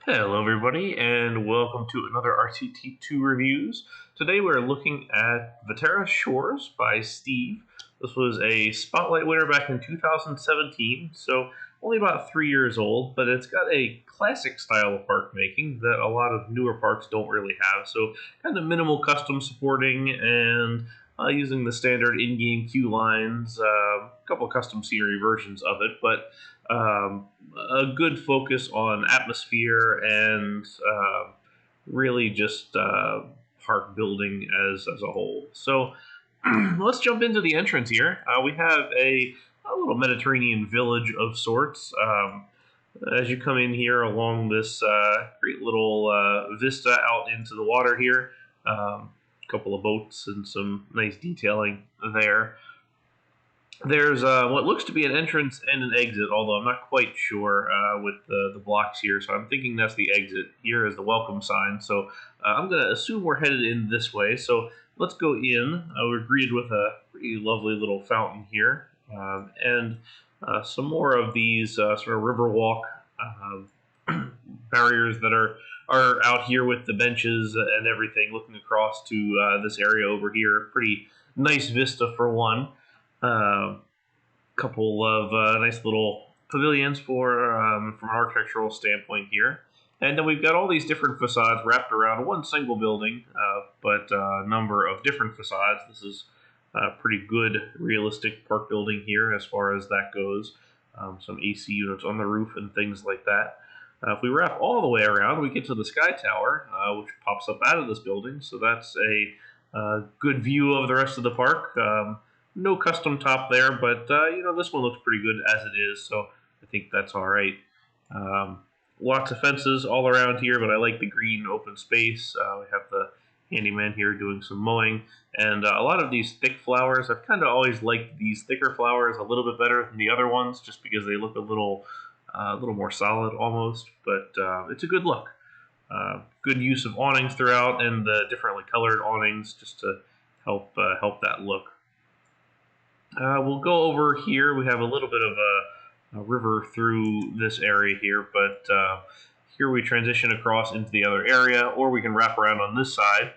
Hello everybody and welcome to another RCT2 reviews. Today we're looking at Veteris Shores by Steve. This was a Spotlight winner back in 2017, so only about 3 years old, but it's got a classic style of park making that a lot of newer parks don't really have. So kind of minimal custom supporting and using the standard in-game queue lines, a couple of custom scenery versions of it, but a good focus on atmosphere and really just park building as a whole. So let's jump into the entrance here. We have a little Mediterranean village of sorts. As you come in here along this great little vista out into the water here, a couple of boats and some nice detailing there. There's what looks to be an entrance and an exit, although I'm not quite sure with the blocks here. So I'm thinking that's the exit. Here is the welcome sign. So I'm going to assume we're headed in this way. So let's go in. We're greeted with a pretty lovely little fountain here. And some more of these sort of riverwalk barriers that are out here with the benches and everything looking across to this area over here. Pretty nice vista for one. Couple of nice little pavilions from an architectural standpoint here. And then we've got all these different facades wrapped around one single building, but a number of different facades. This is a pretty good realistic park building here as far as that goes. Some AC units on the roof and things like that. If we wrap all the way around, we get to the Sky Tower, which pops up out of this building. So that's a good view of the rest of the park. No custom top there, but this one looks pretty good as it is, so I think that's all right. Lots of fences all around here, but I like the green open space. We have the handyman here doing some mowing, and a lot of these thick flowers. I've kind of always liked these thicker flowers a little bit better than the other ones, just because they look a little more solid almost. But it's a good look. Good use of awnings throughout, and the differently colored awnings just to help that look. We'll go over here. We have a little bit of a river through this area here, but here we transition across into the other area, or we can wrap around on this side.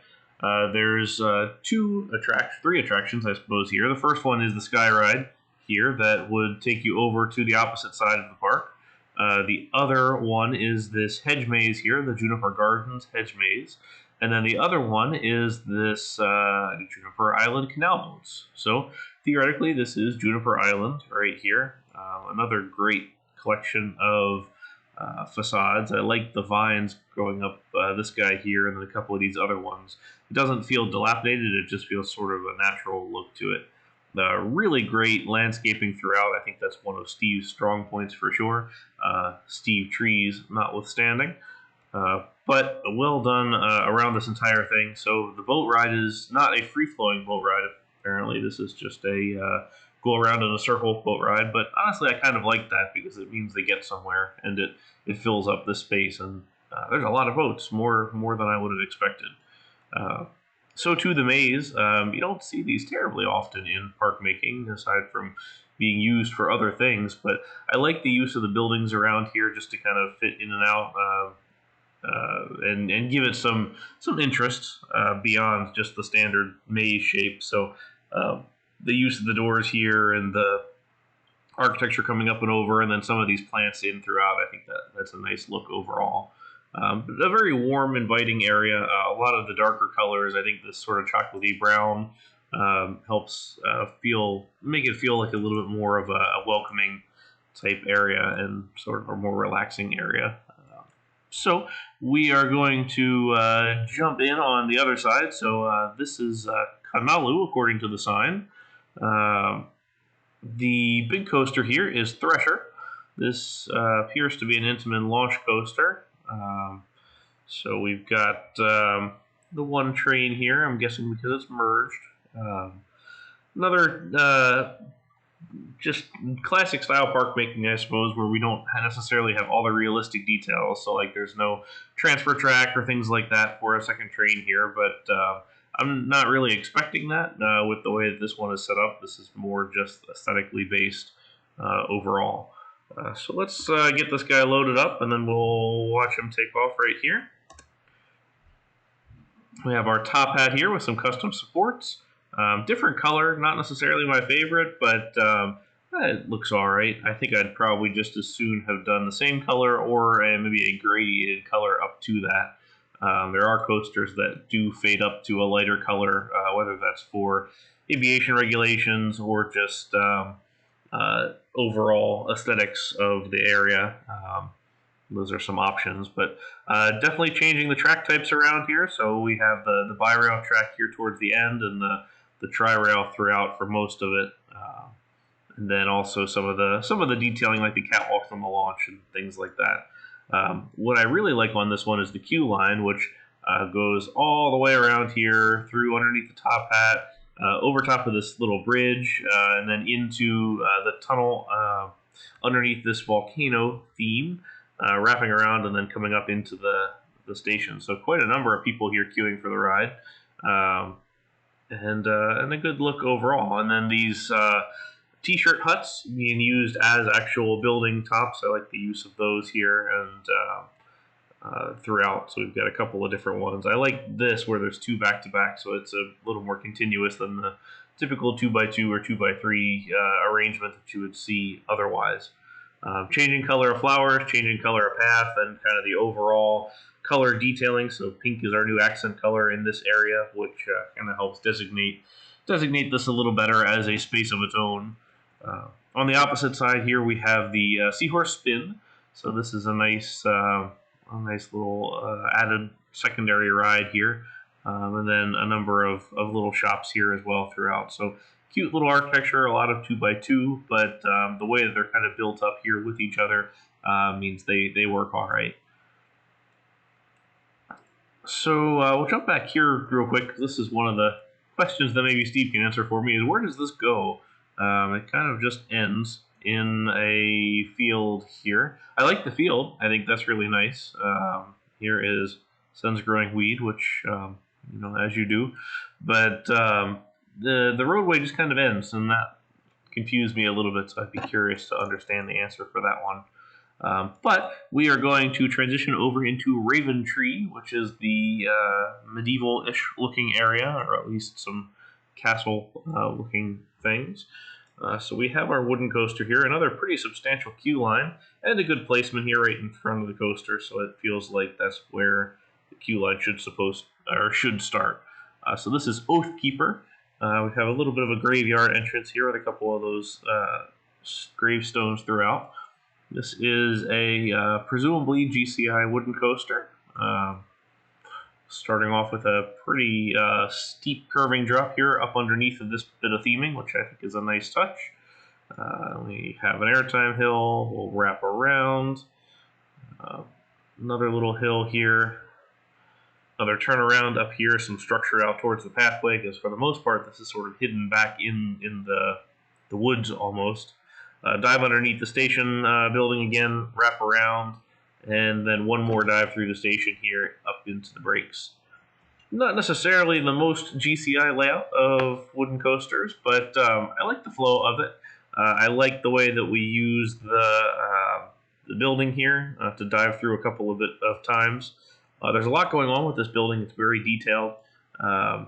There's three attractions, I suppose, here. The first one is the Sky Ride here that would take you over to the opposite side of the park. The other one is this hedge maze here, the Juniper Gardens hedge maze. And then the other one is this Juniper Island canal boats. So theoretically, this is Juniper Island right here. Another great collection of facades. I like the vines growing up this guy here and then a couple of these other ones. It doesn't feel dilapidated. It just feels sort of a natural look to it. Really great landscaping throughout. I think that's one of Steve's strong points for sure. Steve trees notwithstanding. But well done around this entire thing. So the boat ride is not a free-flowing boat ride, apparently. This is just a go around in a circle boat ride. But honestly, I kind of like that because it means they get somewhere and it fills up the space. And there's a lot of boats, more than I would have expected. So to the maze, you don't see these terribly often in park making, aside from being used for other things. But I like the use of the buildings around here just to kind of fit in and out. And give it some interest beyond just the standard maze shape. So the use of the doors here and the architecture coming up and over, and then some of these plants in throughout, I think that's a nice look overall. A very warm, inviting area. A lot of the darker colors. I think this sort of chocolatey brown helps make it feel like a little bit more of a welcoming type area and sort of a more relaxing area. So we are going to jump in on the other side. So this is Kamalu, according to the sign. The big coaster here is Thresher. This appears to be an Intamin launch coaster. So we've got the one train here, I'm guessing because it's merged. Another just classic style park making, I suppose, where we don't necessarily have all the realistic details. So like there's no transfer track or things like that for a second train here, but I'm not really expecting that with the way that this one is set up. This is more just aesthetically based overall. So let's get this guy loaded up, and then we'll watch him take off right here. We have our top hat here with some custom supports. Different color, not necessarily my favorite, but it looks alright. I think I'd probably just as soon have done the same color or maybe a gradiated color up to that. There are coasters that do fade up to a lighter color, whether that's for aviation regulations or just overall aesthetics of the area. Those are some options, but definitely changing the track types around here. So we have the bi-rail track here towards the end, and the tri-rail throughout for most of it, and then also some of the detailing like the catwalks on the launch and things like that. What I really like on this one is the queue line, which goes all the way around here through underneath the top hat, over top of this little bridge, and then into the tunnel underneath this volcano theme. Wrapping around and then coming up into the station. So quite a number of people here queuing for the ride, and a good look overall. And then these t-shirt huts being used as actual building tops. I like the use of those here and throughout. So we've got a couple of different ones. I like this where there's two back-to-back, so it's a little more continuous than the typical 2x2 or 2x3 arrangement that you would see otherwise. Changing color of flowers, changing color of path, and kind of the overall color detailing. So pink is our new accent color in this area, which kind of helps designate this a little better as a space of its own. On the opposite side here, we have the Seahorse Spin. So this is a nice little added secondary ride here, and then a number of little shops here as well throughout. So cute little architecture, a lot of 2x2, but the way that they're kind of built up here with each other means they work all right. So we'll jump back here real quick, because this is one of the questions that maybe Steve can answer for me, is where does this go? It kind of just ends in a field here. I like the field. I think that's really nice. Here is Sun's Growing Weed, which, as you do. But the roadway just kind of ends, and that confused me a little bit, so I'd be curious to understand the answer for that one. But we are going to transition over into Raven Tree, which is the medieval-ish looking area, or at least some castle-looking things. So we have our wooden coaster here, another pretty substantial queue line, and a good placement here right in front of the coaster, so it feels like that's where the queue line should start. So this is Oathkeeper. We have a little bit of a graveyard entrance here with a couple of those gravestones throughout. This is a presumably GCI wooden coaster. Starting off with a pretty steep curving drop here up underneath of this bit of theming, which I think is a nice touch. We have an airtime hill. We'll wrap around. Another little hill here. Another turnaround up here, some structure out towards the pathway, because for the most part this is sort of hidden back in the woods almost. Dive underneath the station building again, wrap around, and then one more dive through the station here up into the brakes. Not necessarily the most GCI layout of wooden coasters, but I like the flow of it. I like the way that we use the building here to dive through a couple of times. There's a lot going on with this building. It's very detailed. A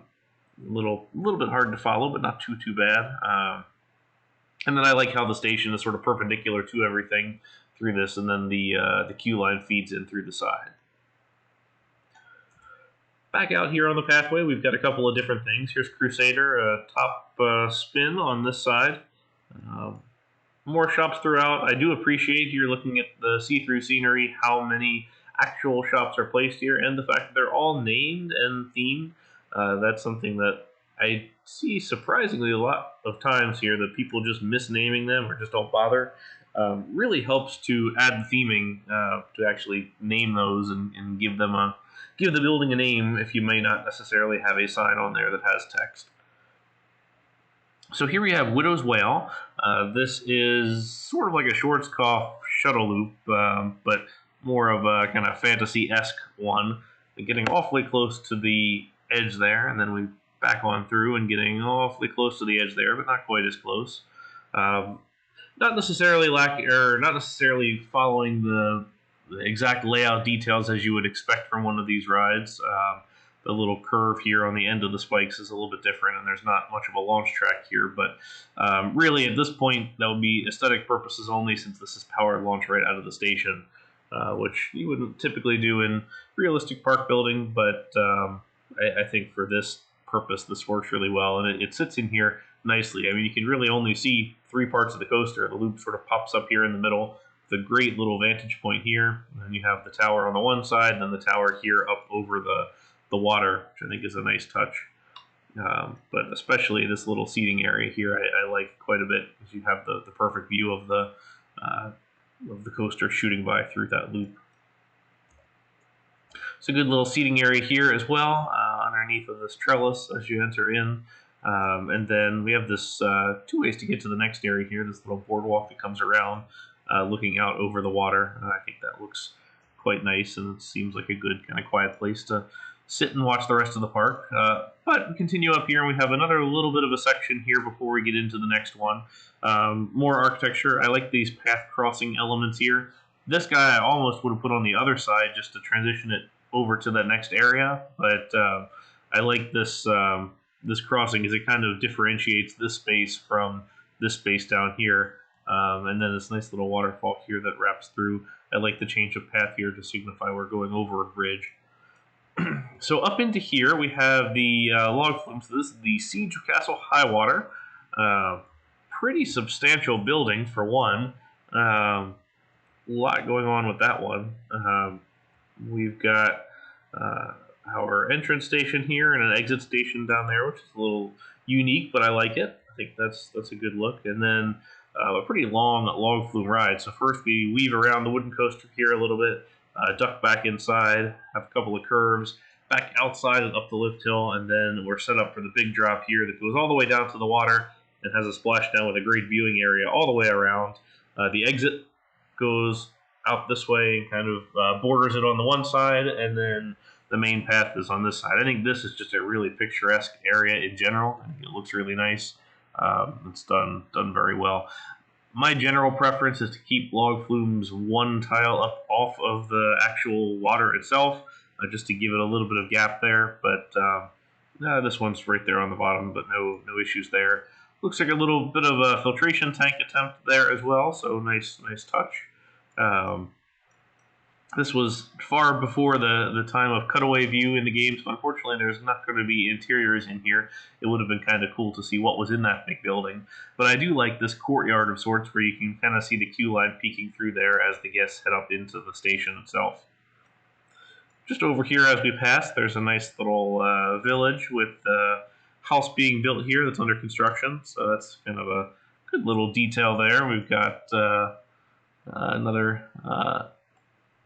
little bit hard to follow, but not too bad. And then I like how the station is sort of perpendicular to everything through this, and then the queue line feeds in through the side. Back out here on the pathway, we've got a couple of different things. Here's Crusader, a top spin on this side. More shops throughout. I do appreciate here looking at the see-through scenery, how many actual shops are placed here, and the fact that they're all named and themed. That's something that I see surprisingly a lot of times here, that people just misnaming them or just don't bother. Really helps to add the theming to actually name those and give the building a name if you may not necessarily have a sign on there that has text. So here we have Widow's Wail. This is sort of like a Schwarzkopf shuttle loop, but more of a kind of fantasy-esque one. Getting awfully close to the edge there, and then we back on through and getting awfully close to the edge there, but not quite as close. not necessarily not necessarily following the exact layout details as you would expect from one of these rides. The little curve here on the end of the spikes is a little bit different, and there's not much of a launch track here. But really, at this point, that would be aesthetic purposes only, since this is powered launch right out of the station, which you wouldn't typically do in realistic park building. But I think for this purpose, this works really well, and it sits in here nicely. I mean, you can really only see 3 parts of the coaster. The loop sort of pops up here in the middle, the great little vantage point here, and then you have the tower on the one side, and then the tower here up over the water, which I think is a nice touch. But especially this little seating area here, I like quite a bit, because you have the perfect view of the coaster shooting by through that loop. It's a good little seating area here as well, underneath of this trellis as you enter in. And then we have this 2 ways to get to the next area here, this little boardwalk that comes around, looking out over the water. I think that looks quite nice, and it seems like a good kind of quiet place to sit and watch the rest of the park. But we continue up here, and we have another little bit of a section here before we get into the next one. More architecture. I like these path crossing elements here. This guy I almost would have put on the other side just to transition it over to that next area, but I like this this crossing, as it kind of differentiates this space from this space down here. And then this nice little waterfall here that wraps through. I like the change of path here to signify we're going over a bridge. So up into here we have the log flume. So this is the Siege Castle High Water. Pretty substantial building for one. A lot going on with that one. We've got our entrance station here and an exit station down there, which is a little unique, but I like it. I think that's a good look. And then a pretty long log flume ride. So first we weave around the wooden coaster here a little bit, duck back inside, have a couple of curves, back outside and up the lift hill, and then we're set up for the big drop here that goes all the way down to the water and has a splashdown with a great viewing area all the way around. The exit goes out this way and kind of borders it on the one side, and then the main path is on this side. I think this is just a really picturesque area in general. I think it looks really nice. It's done very well. My general preference is to keep log flumes one tile up off of the actual water itself, just to give it a little bit of gap there. But this one's right there on the bottom, but no issues there. Looks like a little bit of a filtration tank attempt there as well, so nice touch. This was far before the time of cutaway view in the game, so unfortunately there's not going to be interiors in here. It would have been kind of cool to see what was in that big building. But I do like this courtyard of sorts where you can kind of see the queue line peeking through there as the guests head up into the station itself. Just over here as we pass, there's a nice little village with a house being built here that's under construction, so that's kind of a good little detail there. We've got another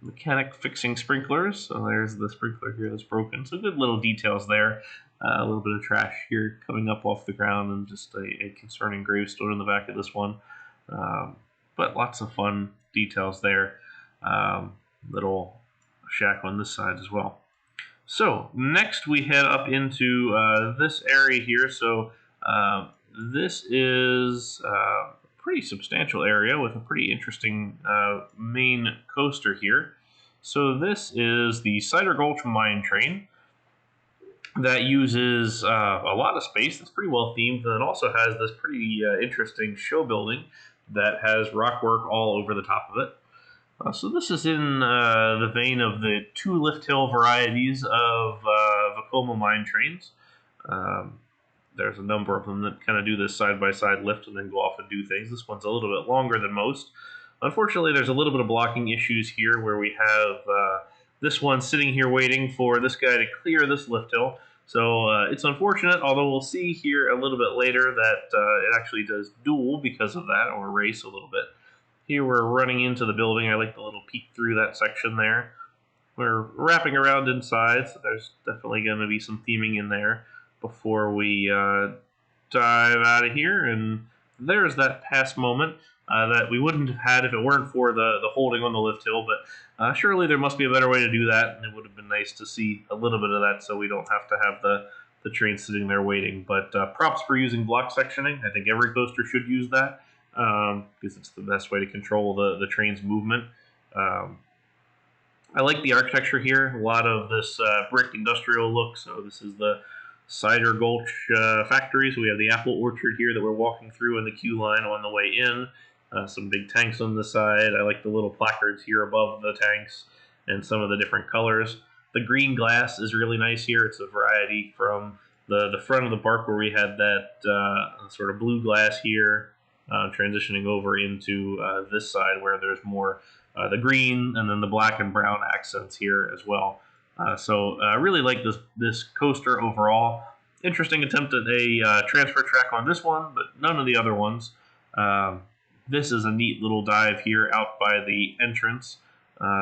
mechanic fixing sprinklers. So there's the sprinkler here that's broken. So good little details there. A little bit of trash here coming up off the ground, and just a concerning gravestone in the back of this one. But lots of fun details there. Little shack on this side as well. So next we head up into this area here. So this is pretty substantial area with a pretty interesting main coaster here. So this is the Cider Gulch mine train that uses a lot of space. That's pretty well themed, and it also has this pretty interesting show building that has rock work all over the top of it. So this is in the vein of the 2 lift hill varieties of Vekoma mine trains. There's a number of them that kind of do this side-by-side lift and then go off and do things. This one's a little bit longer than most. Unfortunately, there's a little bit of blocking issues here where we have this one sitting here waiting for this guy to clear this lift hill. So it's unfortunate, although we'll see here a little bit later that it actually does duel because of that, or race a little bit. Here we're running into the building. I like the little peek through that section there. We're wrapping around inside, so there's definitely going to be some theming in there before we dive out of here. And there's that pass moment that we wouldn't have had if it weren't for the holding on the lift hill, but surely there must be a better way to do that, and it would have been nice to see a little bit of that so we don't have to have the train sitting there waiting. But props for using block sectioning. I think every coaster should use that. because it's the best way to control the train's movement. I like the architecture here. A lot of this brick industrial look. So this is the Cider Gulch factory. So we have the apple orchard here that we're walking through in the queue line on the way in. Some big tanks on the side. I like the little placards here above the tanks and some of the different colors. The green glass is really nice here. It's a variety from the front of the park where we had that sort of blue glass here, transitioning over into this side where there's more the green and then the black and brown accents here as well. So I really like this coaster overall. Interesting attempt at a transfer track on this one, but none of the other ones. This is a neat little dive here out by the entrance.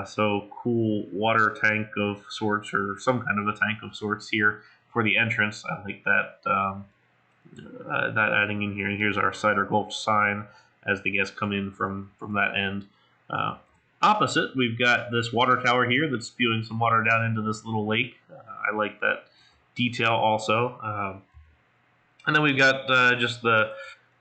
So cool water tank of sorts, or some kind of a tank of sorts here for the entrance. I like that that adding in here. And here's our Cider Gulch sign as the guests come in from that end. Opposite, we've got this water tower here that's spewing some water down into this little lake. I like that detail also. And then we've got just the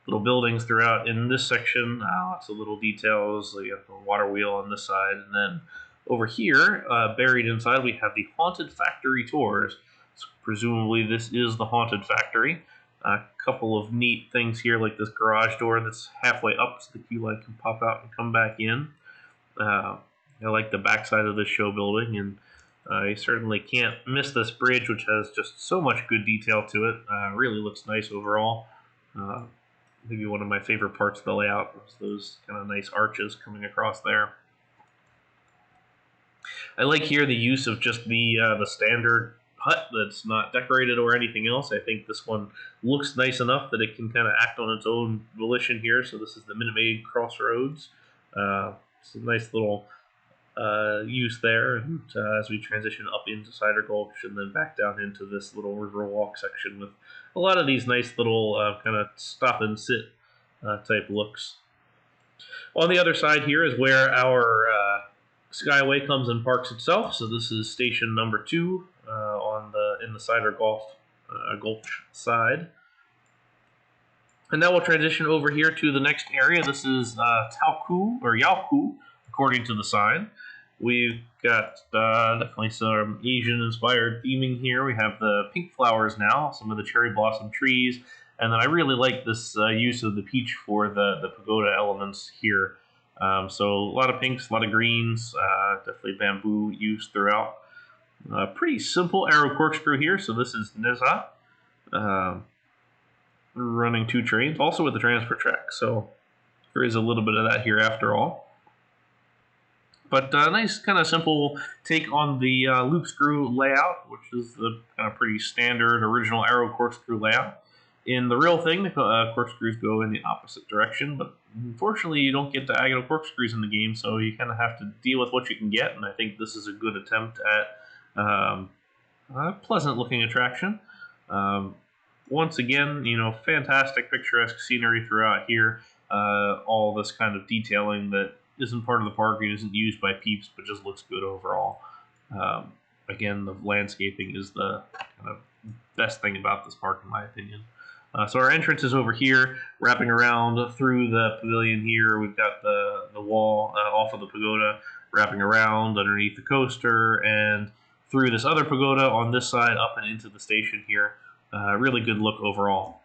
little buildings throughout in this section. Lots of little details. You have the water wheel on this side. And then over here, buried inside, we have the Haunted Factory tours. So presumably this is the Haunted Factory. A couple of neat things here, like this garage door that's halfway up so the queue line can pop out and come back in. I like the backside of this show building, and you certainly can't miss this bridge, which has just so much good detail to it. Really looks nice overall. Maybe one of my favorite parts of the layout was those kind of nice arches coming across there. I like here the use of just the standard hut that's not decorated or anything else. I think this one looks nice enough that it can kind of act on its own volition here. So this is the Minute Maid Crossroads. It's a nice little use there, and as we transition up into Cider Gulch and then back down into this little river walk section with a lot of these nice little kind of stop and sit type looks. On the other side here is where our Skyway comes and parks itself. So this is station number 2 in the Cider Gulch side. And now we'll transition over here to the next area. This is Yaoku, according to the sign. We've got definitely some Asian-inspired theming here. We have the pink flowers now, some of the cherry blossom trees, and then I really like this use of the peach for the pagoda elements here. So a lot of pinks, a lot of greens, definitely bamboo used throughout. Pretty simple arrow corkscrew here. So this is Neza. Running 2 trains, also with the transfer track, so there is a little bit of that here after all. But nice kind of simple take on the loop screw layout, which is the kind of pretty standard original arrow corkscrew layout. In the real thing, the corkscrews go in the opposite direction, but unfortunately you don't get diagonal corkscrews in the game, so you kind of have to deal with what you can get, and I think this is a good attempt at a pleasant looking attraction. Once again, fantastic picturesque scenery throughout here. All this kind of detailing that isn't part of the park, it isn't used by peeps, but just looks good overall. Again, the landscaping is the kind of best thing about this park, in my opinion. So our entrance is over here, wrapping around through the pavilion here. We've got the wall off of the pagoda, wrapping around underneath the coaster, and through this other pagoda on this side, up and into the station here. Really good look overall.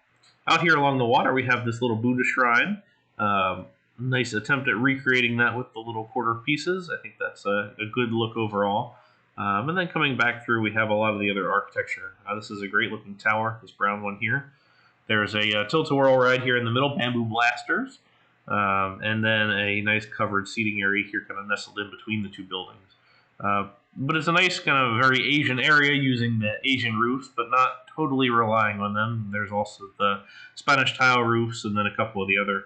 Out here along the water, we have this little Buddha shrine. Nice attempt at recreating that with the little quarter pieces. I think that's a good look overall. And then coming back through, we have a lot of the other architecture. This is a great looking tower, this brown one here. There's a tilt-a-whirl ride here in the middle, bamboo blasters. And then a nice covered seating area here kind of nestled in between the 2 buildings. But it's a nice kind of very Asian area using the Asian roofs, but not totally relying on them. There's also the Spanish tile roofs and then a couple of the other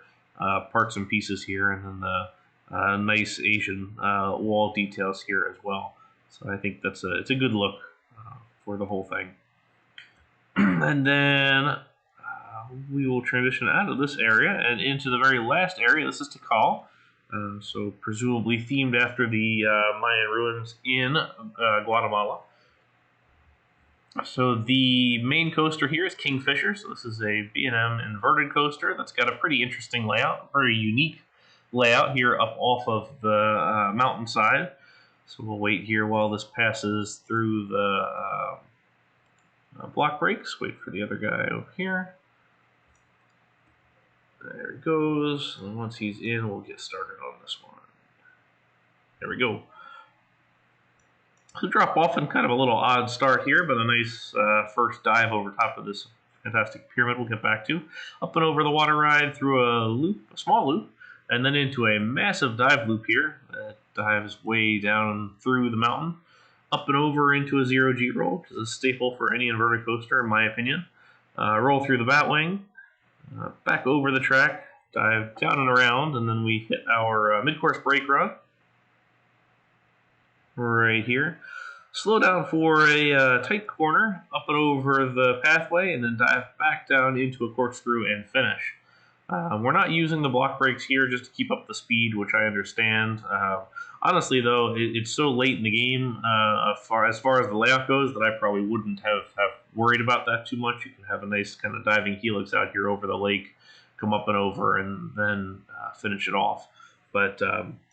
parts and pieces here, and then the nice Asian wall details here as well. So I think it's a good look for the whole thing. And then we will transition out of this area and into the very last area. This is Tikal. So presumably themed after the Mayan ruins in Guatemala. So the main coaster here is Kingfisher. So this is a B&M inverted coaster that's got a pretty interesting layout, very unique layout here up off of the mountainside. So we'll wait here while this passes through the block breaks. Wait for the other guy over here. There he goes. And once he's in, we'll get started on this one. There we go. So drop off in kind of a little odd start here, but a nice first dive over top of this fantastic pyramid we'll get back to. Up and over the water ride through a loop, a small loop, and then into a massive dive loop here that dives way down through the mountain. Up and over into a zero-G roll, which is a staple for any inverted coaster, in my opinion. Roll through the batwing, back over the track, dive down and around, and then we hit our mid-course brake run right here. Slow down for a tight corner, up and over the pathway, and then dive back down into a corkscrew and finish. We're not using the block brakes here just to keep up the speed, which I understand. Honestly, though, it's so late in the game, as far as the layout goes, that I probably wouldn't have worried about that too much. You can have a nice kind of diving helix out here over the lake, come up and over, and then finish it off. But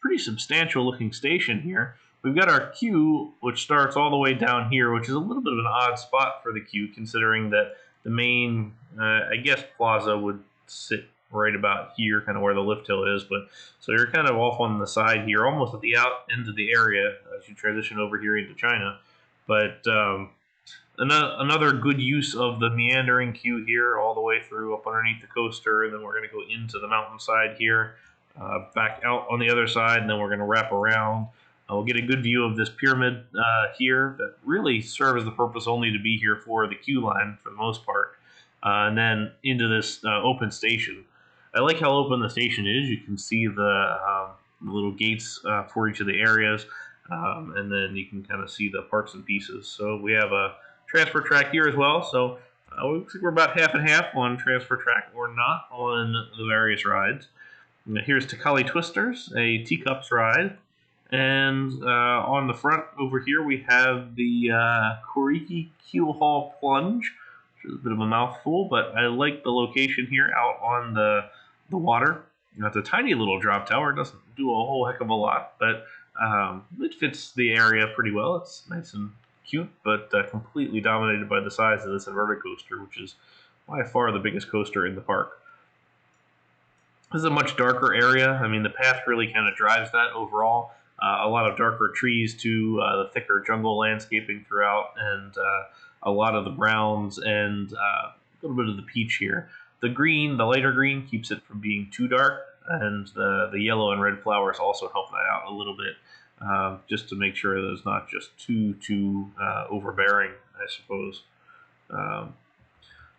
pretty substantial looking station here. We've got our queue, which starts all the way down here, which is a little bit of an odd spot for the queue, considering that the main, I guess, plaza would sit right about here, kind of where the lift hill is. But so you're kind of off on the side here, almost at the out end of the area as you transition over here into China. But another good use of the meandering queue here, all the way through up underneath the coaster, and then we're going to go into the mountainside here, back out on the other side, and then we're going to wrap around. We'll get a good view of this pyramid here that really serves the purpose only to be here for the queue line for the most part, and then into this open station. I like how open the station is. You can see the little gates for each of the areas, and then you can kind of see the parts and pieces. So we have a transfer track here as well. So it looks like we're about half and half on transfer track or not on the various rides. And here's Takali Twisters, a teacups ride. And on the front over here, we have the Koriki Keel Hall Plunge, which is a bit of a mouthful, but I like the location here out on the water. It's a tiny little drop tower. It doesn't do a whole heck of a lot, but it fits the area pretty well. It's nice and cute, but completely dominated by the size of this inverted coaster, which is by far the biggest coaster in the park. This is a much darker area. I mean, the path really kind of drives that overall. A lot of darker trees to the thicker jungle landscaping throughout, and a lot of the browns and a little bit of the peach here. The green, the lighter green, keeps it from being too dark, and the yellow and red flowers also help that out a little bit, just to make sure that it's not just too overbearing, I suppose.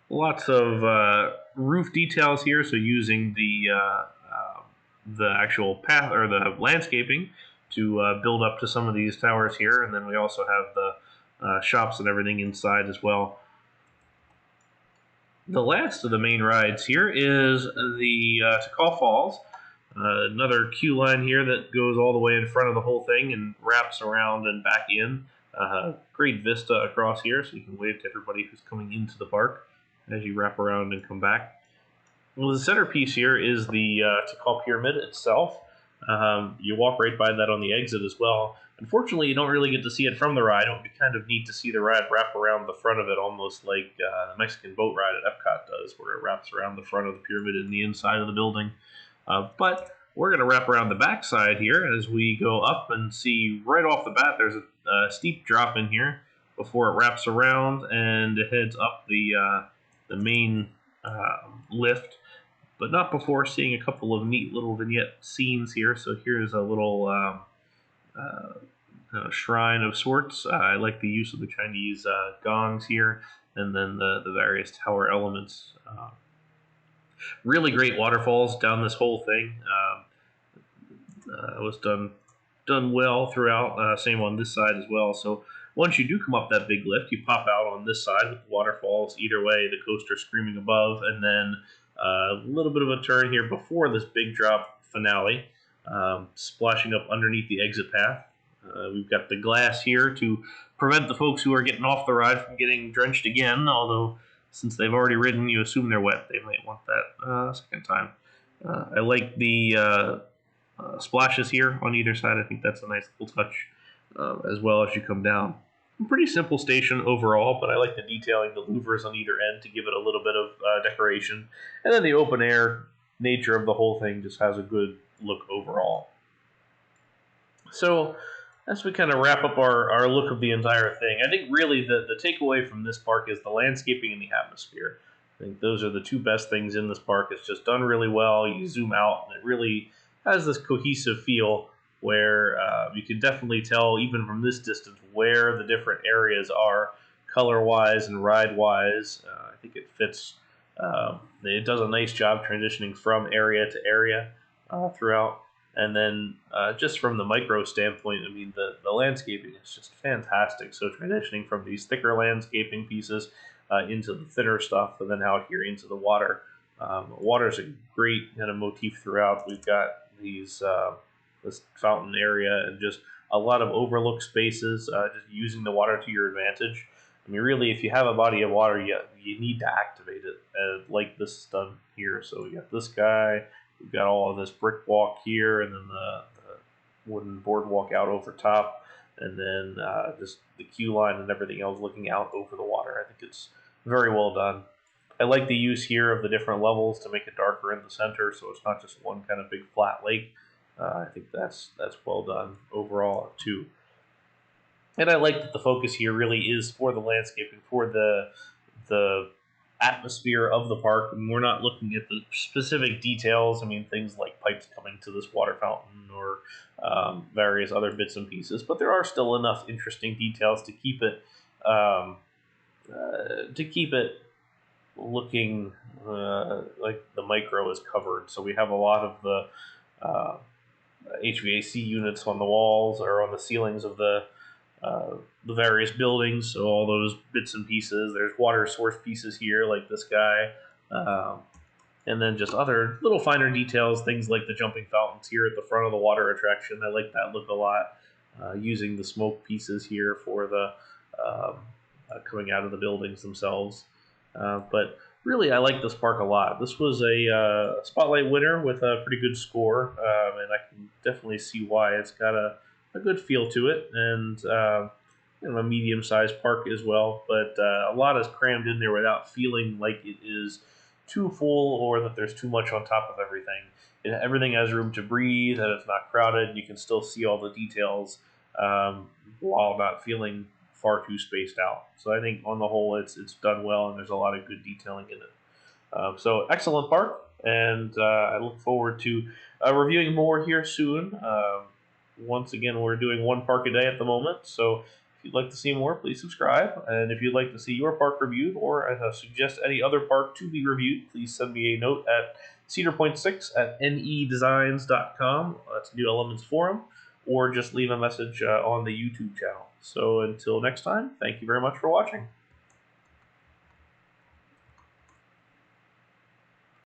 Lots of roof details here, so using the actual path or the landscaping to build up to some of these towers here, and then we also have the shops and everything inside as well. The last of the main rides here is the Tikal Falls, another queue line here that goes all the way in front of the whole thing and wraps around and back in. Great vista across here, so you can wave to everybody who's coming into the park as you wrap around and come back. Well, the centerpiece here is the Tikal Pyramid itself. You walk right by that on the exit as well. Unfortunately, you don't really get to see it from the ride. It would be kind of neat to see the ride wrap around the front of it, almost like the Mexican boat ride at Epcot does, where it wraps around the front of the pyramid and the inside of the building. But we're going to wrap around the back side here as we go up and see right off the bat there's a steep drop in here before it wraps around and it heads up the main lift, but not before seeing a couple of neat little vignette scenes here. So here's a little shrine of sorts. I like the use of the Chinese gongs here, and then the various tower elements. Really great waterfalls down this whole thing. It was done well throughout. Same on this side as well. So once you do come up that big lift, you pop out on this side with waterfalls either way, the coaster screaming above, and then a little bit of a turn here before this big drop finale, splashing up underneath the exit path. We've got the glass here to prevent the folks who are getting off the ride from getting drenched again, although since they've already ridden, you assume they're wet. They might want that second time. I like the splashes here on either side. I think that's a nice little touch as well as you come down. Pretty simple station overall, but I like the detailing, the louvers on either end to give it a little bit of decoration. And then the open air nature of the whole thing just has a good look overall. So as we kind of wrap up our look of the entire thing, I think really the takeaway from this park is the landscaping and the atmosphere. I think those are the two best things in this park. It's just done really well. You zoom out, and it really has this cohesive feel where you can definitely tell, even from this distance, where the different areas are color-wise and ride-wise. I think it fits. It does a nice job transitioning from area to area throughout. And then just from the micro standpoint, I mean, the landscaping is just fantastic. So transitioning from these thicker landscaping pieces into the thinner stuff, and then out here into the water. Water's a great kind of motif throughout. We've got these this fountain area and just a lot of overlook spaces, just using the water to your advantage. I mean, really, if you have a body of water, you need to activate it, like this is done here. So we got this guy. We've got all of this brick walk here, and then the wooden boardwalk out over top, and then just the queue line and everything else looking out over the water. I think it's very well done. I like the use here of the different levels to make it darker in the center, so it's not just one kind of big flat lake. I think that's well done overall too. And I like that the focus here really is for the landscaping, for the atmosphere of the park. I mean, we're not looking at the specific details. I mean, things like pipes coming to this water fountain or various other bits and pieces, but there are still enough interesting details to keep it looking like the micro is covered. So we have a lot of the HVAC units on the walls or on the ceilings of the various buildings, so all those bits and pieces. There's water source pieces here, like this guy, and then just other little finer details, things like the jumping fountains here at the front of the water attraction. I like that look a lot, using the smoke pieces here for the coming out of the buildings themselves. But really, I like this park a lot. This was a Spotlight winner with a pretty good score, and I can definitely see why. It's got a good feel to it, and a medium-sized park as well. But a lot is crammed in there without feeling like it is too full or that there's too much on top of everything. Everything has room to breathe, and it's not crowded. You can still see all the details while not feeling far too spaced out. So I think on the whole, it's done well, and there's a lot of good detailing in it. So excellent park, and I look forward to reviewing more here soon. Once again, we're doing one park a day at the moment, so if you'd like to see more, please subscribe. And if you'd like to see your park reviewed or suggest any other park to be reviewed, please send me a note at cedarpoint6@nedesigns.com. That's New Elements Forum, or just leave a message on the YouTube channel. So until next time, thank you very much for watching.